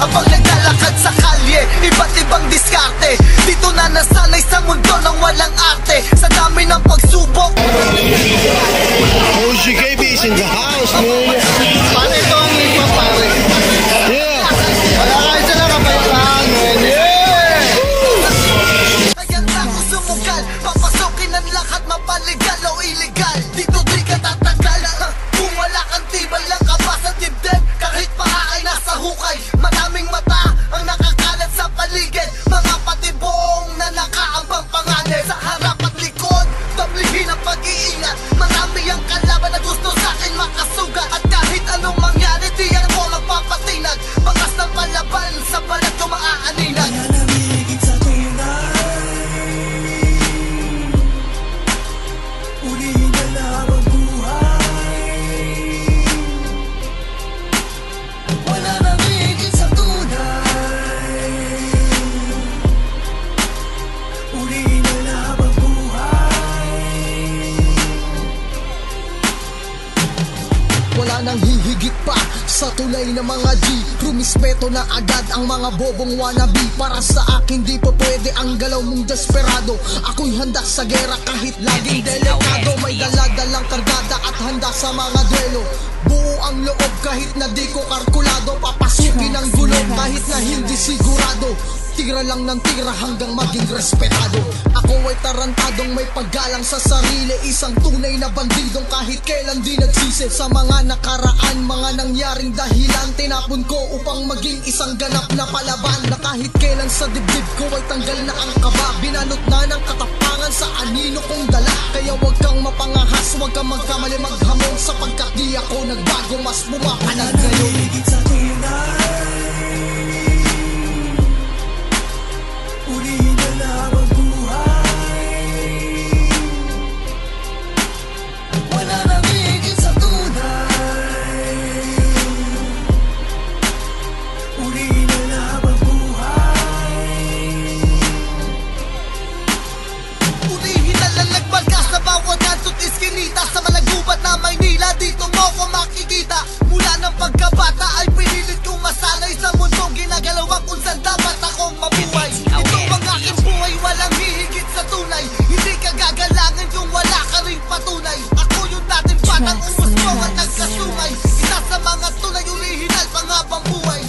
habang naglalakad sa kalye. Iba't ibang diskarte, dito na nasanay sa mundo ng walang arte. Sa dami ng pagsubok, OG KB is in the house, man. paano ito ang lima, pare? Yeah. Wala kayo dyan na kapayapaan, man. Yeah! Ayan na ako sumugal, papasukin ang lahat, mapaligal o illegal. Dito di ka tatagal, kung wala kang tibay lang ka pa sa dibdib. Kahit paa ay nasa hukay, maraming mata ang nakakalat sa paligid. Mga patibong na nakaambang pangalan. Sa harap at likod, tablihin ang pag-iingat. Marami ang kalaban na gusto sa akin makasugat. At kahit anong mangyari, di ako magpapatinag. Bakas ng palaban, sa balat ko maaaninag. Nananamigit sa tunay, ulihin na habang buhay. Wala nang higit sa tunay, ulihin na habang buhay. Wala nang hihigit pa sa tunay na mga G. Rumispeto na agad ang mga bobong wannabe. Para sa akin di pa pwede ang galaw mong desperado. Ako'y handa sa gera kahit laging delikado. May daladalang kargada at handa sa mga duelo. Buo ang loob kahit na di ko kalkulado. Papasukin ang gulong kahit na hindi sigurado. Tira lang ng tira hanggang maging respetado. Ako ay tarantadong may paggalang sa sarili. Isang tunay na bandidong kahit kailan di nagsisi. Sa mga nakaraan, mga nangyaring dahilan, tinapon ko upang maging isang ganap na palaban. Na kahit kailan sa dibdib ko ay tanggal na ang kaba. Binalot na ng katapangan sa anino kong dala. Kaya wag kang mapangahas, wag kang magkamali maghamon. Sapagkat di ako nagbago, mas bumapanag ngayon. Nananamigit sa tunay, ulihin na habang buhay. Wala nang higit sa tunay, ulihin na habang buhay. Ulihin na lang nagbagas sa bawat kanto't iskinita. Sa malagubat na Maynila, dito mo ko makikita. Mula ng pagkabata ay pinilit kong masanay sa mundong ginagalawan kung saan dapat akong mabuhay. Ito ang aking buhay, walang hihigit sa tunay. Hindi ka gagalangan kung wala ka rin patunay. Ako yung dating batang umusbong at nagkasumay. Isa sa mga tunay, orihinal panghabang buhay.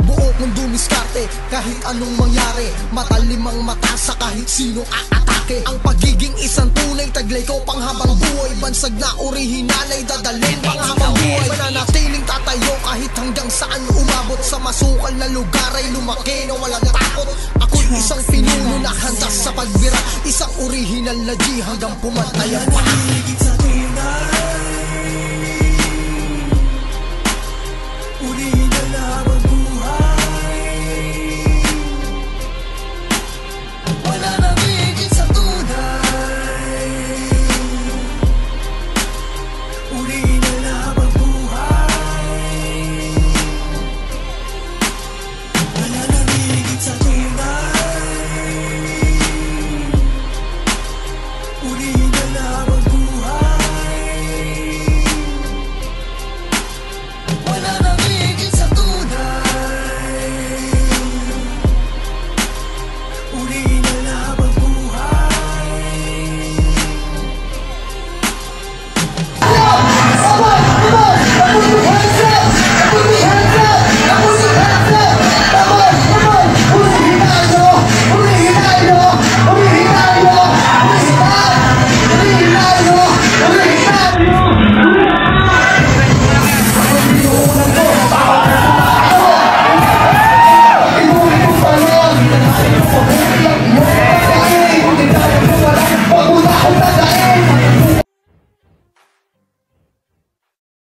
Buo kong dumiskarte kahit anong mangyari. Matalim ang mata sa kahit sinong aatake. Ang pagiging isang tunay, taglay ko panghabang buhay. Bansag na orihinal ay dadalhin panghabang buhay. Mananatiling tatayo kahit hanggang saan umabot. Sa masukal na lugar ay lumaki na walang takot. Ako'y isang pinuno na handa sa pagbira. Isang orihinal na G hanggang pumatay ang Nananamigit sa tunay,